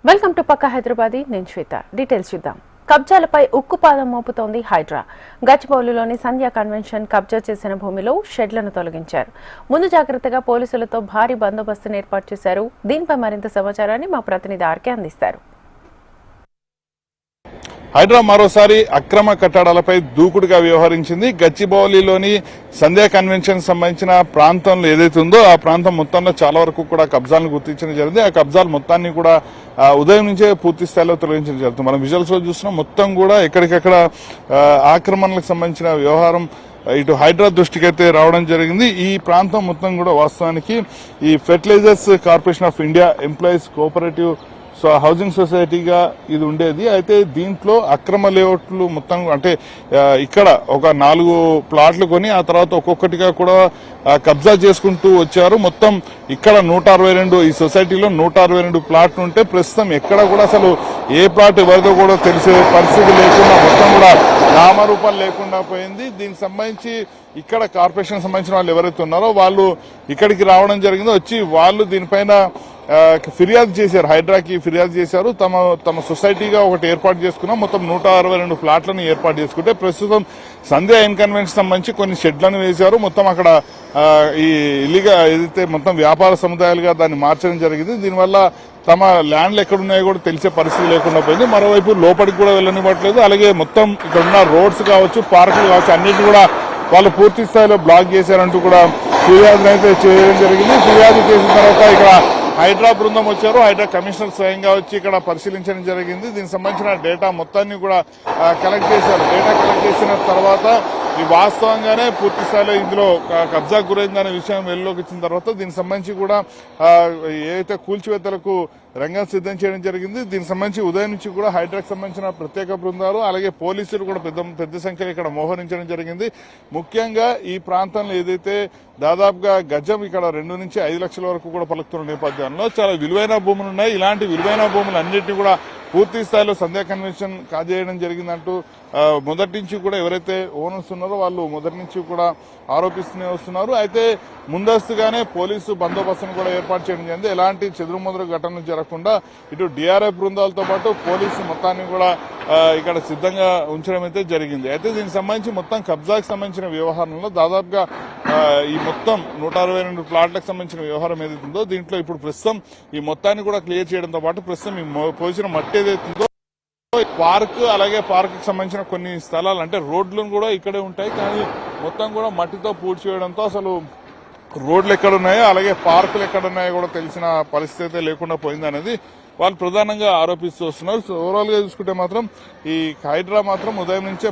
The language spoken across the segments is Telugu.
వెల్కమ్ టు పక్క హైదరాబాదీ నేను శ్వేత. డీటెయిల్స్ చూద్దాం. కబ్జాలపై ఉక్కుపాదం మోపుతోంది హైడ్రా. గచ్చిబౌలిలోని సంధ్యా కన్వెన్షన్ కబ్జా చేసిన భూమిలో షెడ్లను తొలగించారు. ముందు జాగ్రత్తగా పోలీసులతో భారీ బందోబస్తును ఏర్పాటు చేశారు. దీనిపై మరింత సమాచారాన్ని మా ప్రతినిధి ఆర్కే అందిస్తారు. హైడ్రా మరోసారి అక్రమ కట్టడాలపై దూకుడుగా వ్యవహరించింది. గచ్చిబౌలిలోని సంధ్యా కన్వెన్షన్ సంబంధించిన ప్రాంతంలో ఏదైతే ఉందో ఆ ప్రాంతం మొత్తంలో చాలా వరకు కూడా కబ్జాలను గుర్తించడం జరిగింది. ఆ కబ్జాలు మొత్తాన్ని కూడా ఉదయం నుంచే పూర్తి స్థాయిలో తొలగించడం జరుగుతుంది. మనం విజువల్స్ లో చూస్తున్నాం, మొత్తం కూడా ఎక్కడికక్కడ ఆక్రమణలకు సంబంధించిన వ్యవహారం ఇటు హైడ్రా దృష్టికి అయితే రావడం జరిగింది. ఈ ప్రాంతం మొత్తం కూడా వాస్తవానికి ఈ fertilizers corporation of India employees cooperative housing సొసైటీగా ఇది ఉండేది. అయితే దీంట్లో అక్రమ లేఅవుట్లు మొత్తం అంటే ఇక్కడ ఒక 4 ప్లాట్లు కొని ఆ తర్వాత ఒక్కొక్కటిగా కూడా కబ్జా చేసుకుంటూ వచ్చారు. మొత్తం ఇక్కడ 162 ఈ సొసైటీలో 162 ప్లాట్లు ఉంటే ప్రస్తుతం ఎక్కడ కూడా అసలు ఏ ప్లాట్ ఎవరిదో కూడా తెలిసే పరిస్థితి లేకుండా మొత్తం కూడా నామరూపాలు లేకుండా పోయింది. దీనికి సంబంధించి ఇక్కడ కార్పొరేషన్ సంబంధించిన వాళ్ళు ఎవరైతే ఉన్నారో వాళ్ళు ఇక్కడికి రావడం జరిగిందో, వచ్చి వాళ్ళు దీనిపైన ఫిర్యాదు చేశారు, హైడ్రాకి ఫిర్యాదు చేశారు. తమ సొసైటీగా ఒకటి ఏర్పాటు చేసుకున్నాం, మొత్తం 162 ఫ్లాట్లను ఏర్పాటు చేసుకుంటే ప్రస్తుతం సంధ్యా ఇన్కన్వెన్షన్ సంబంధించి కొన్ని షెడ్లను వేశారు. మొత్తం అక్కడ ఈ ఇల్లీగా ఏదైతే మొత్తం వ్యాపార సముదాయాలుగా దాన్ని మార్చడం జరిగింది. దీనివల్ల తమ ల్యాండ్లు ఎక్కడున్నాయో కూడా తెలిసే పరిస్థితి లేకుండా పోయింది. మరోవైపు లోపలికి కూడా వెళ్ళనివ్వట్లేదు. అలాగే మొత్తం ఇక్కడ ఉన్న రోడ్స్ కావచ్చు, పార్కులు కావచ్చు, అన్నింటినీ కూడా వాళ్ళు పూర్తి స్థాయిలో బ్లాక్ చేశారంటూ కూడా ఫిర్యాదులు అయితే చేయడం జరిగింది. ఫిర్యాదు చేసిన తర్వాత ఇక్కడ హైడ్రా బృందం వచ్చారు. హైడ్రా కమిషనర్ స్వయంగా వచ్చి ఇక్కడ పరిశీలించడం జరిగింది. దీనికి సంబంధించిన డేటా మొత్తాన్ని కూడా కలెక్ట్ చేశారు. డేటా కలెక్ట్ చేసిన తర్వాత ఈ వాస్తవంగానే పూర్తి స్థాయిలో ఇందులో కబ్జా గురైందనే విషయం వెలుగులోకి వచ్చిన తర్వాత దీనికి సంబంధించి కూడా ఏదైతే కూల్చివేతలకు రంగం సిద్ధం చేయడం జరిగింది. దీనికి సంబంధించి ఉదయం నుంచి కూడా హైడ్రాకి సంబంధించిన ప్రత్యేక బృందాలు అలాగే పోలీసులు కూడా పెద్ద సంఖ్యలో ఇక్కడ మోహరించడం జరిగింది. ముఖ్యంగా ఈ ప్రాంతంలో ఏదైతే దాదాపుగా గజం ఇక్కడ 2 నుంచి 5 లక్షల వరకు కూడా పలుకుతున్న నేపథ్యంలో చాలా విలువైన భూములు ఉన్నాయి. ఇలాంటి విలువైన భూములు అన్నింటినీ కూడా పూర్తి స్థాయిలో సంధ్యా కన్వెన్షన్ కాజేయడం జరిగిందంటూ మొదటి నుంచి కూడా ఎవరైతే ఓనర్స్ ఉన్నారో వాళ్ళు మొదటి నుంచి కూడా ఆరోపిస్తూనే వస్తున్నారు. అయితే ముందస్తుగానే పోలీసు బందోబస్తును కూడా ఏర్పాటు చేయడం జరిగింది. ఎలాంటి చెదురుమదురు ఘటనలు జరగకుండా ఇటు డిఆర్ఎఫ్ బృందాలతో పాటు పోలీసు మొత్తాన్ని కూడా ఇక్కడ సిద్ధంగా ఉంచడం అయితే జరిగింది. అయితే దీనికి సంబంధించి మొత్తం కబ్జాకి సంబంధించిన వ్యవహారంలో దాదాపుగా ఈ మొత్తం 162 ప్లాట్లకు సంబంధించిన వ్యవహారం ఏదైతుందో దీంట్లో ఇప్పుడు ప్రస్తుతం ఈ మొత్తాన్ని కూడా క్లియర్ చేయడంతో పాటు ప్రస్తుతం ఈ పోసిన మట్టి ఏదైతుందో పార్క్ అలాగే పార్క్ కి సంబంధించిన కొన్ని స్థలాలు అంటే రోడ్లు కూడా ఇక్కడే ఉంటాయి, కానీ మొత్తం కూడా మట్టితో పూడ్చివేయడంతో అసలు రోడ్లు ఎక్కడున్నాయో అలాగే పార్కులు ఎక్కడున్నాయో కూడా తెలిసిన పరిస్థితి లేకుండా పోయింది అనేది వాళ్ళు ప్రధానంగా ఆరోపిస్తూ వస్తున్నారు. సో ఓవరాల్ గా చూసుకుంటే మాత్రం ఈ హైడ్రా మాత్రం ఉదయం నుంచే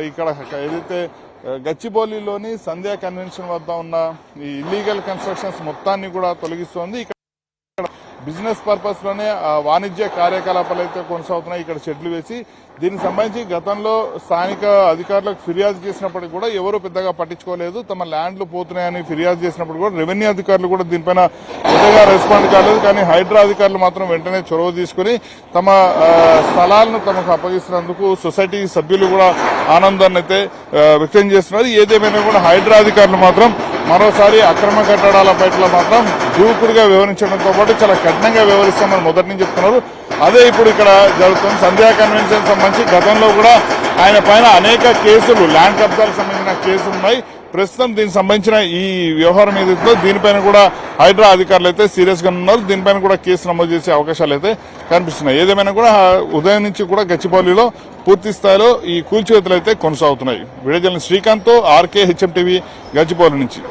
ఇక్కడ ఏదైతే గచ్చిబౌలిలోని సంధ్యా కన్వెన్షన్ వద్ద ఉన్న ఈ ఇల్లీగల్ కన్స్ట్రక్షన్స్ మొత్తాన్ని కూడా తొలగిస్తోంది. ఇక్కడ బిజినెస్ పర్పస్ లోనే వాణిజ్య కార్యకలాపాలు అయితే కొనసాగుతున్నాయి. ఇక్కడ షెడ్లు వేసి దీనికి సంబంధించి గతంలో స్థానిక అధికారులకు ఫిర్యాదు చేసినప్పటికీ కూడా ఎవరు పెద్దగా పట్టించుకోలేదు. తమ ల్యాండ్లు పోతున్నాయని ఫిర్యాదు చేసినప్పుడు కూడా రెవెన్యూ అధికారులు కూడా దీనిపైన పెద్దగా రెస్పాండ్ కాలేదు. కానీ హైడ్రా అధికారులు మాత్రం వెంటనే చొరవ తీసుకుని తమ స్థలాలను తమకు అప్పగిస్తున్నందుకు సొసైటీ సభ్యులు కూడా ఆనందాన్ని అయితే వ్యక్తం చేస్తున్నారు. ఏదేమైనా కూడా హైడ్రా అధికారులు మాత్రం మరోసారి అక్రమ కట్టడాల పట్ల మాత్రం దూకుడుగా వ్యవహరించడంతో పాటు చాలా కఠినంగా వ్యవహరిస్తామని మొదటి నుంచి చెప్తున్నారు. అదే ఇప్పుడు ఇక్కడ జరుగుతుంది. సంధ్యా కన్వెన్షన్ సంబంధించి గతంలో కూడా ఆయన పైన అనేక కేసులు ల్యాండ్ కబ్జాలకు సంబంధించిన కేసులు ఉన్నాయి. ప్రస్తుతం దీనికి సంబంధించిన ఈ వ్యవహారం ఏదైతుందో దీనిపైన కూడా హైడ్రా అధికారులు అయితే సీరియస్ గా ఉన్నారు. దీనిపైన కూడా కేసు నమోదు చేసే అవకాశాలు అయితే కనిపిస్తున్నాయి. ఏదేమైనా కూడా ఉదయం నుంచి కూడా గచ్చిబౌలిలో పూర్తి స్థాయిలో ఈ కూల్చివేతలు అయితే కొనసాగుతున్నాయి. Video journalist Srikanth, RK, HM TV, Gachibowli నుంచి.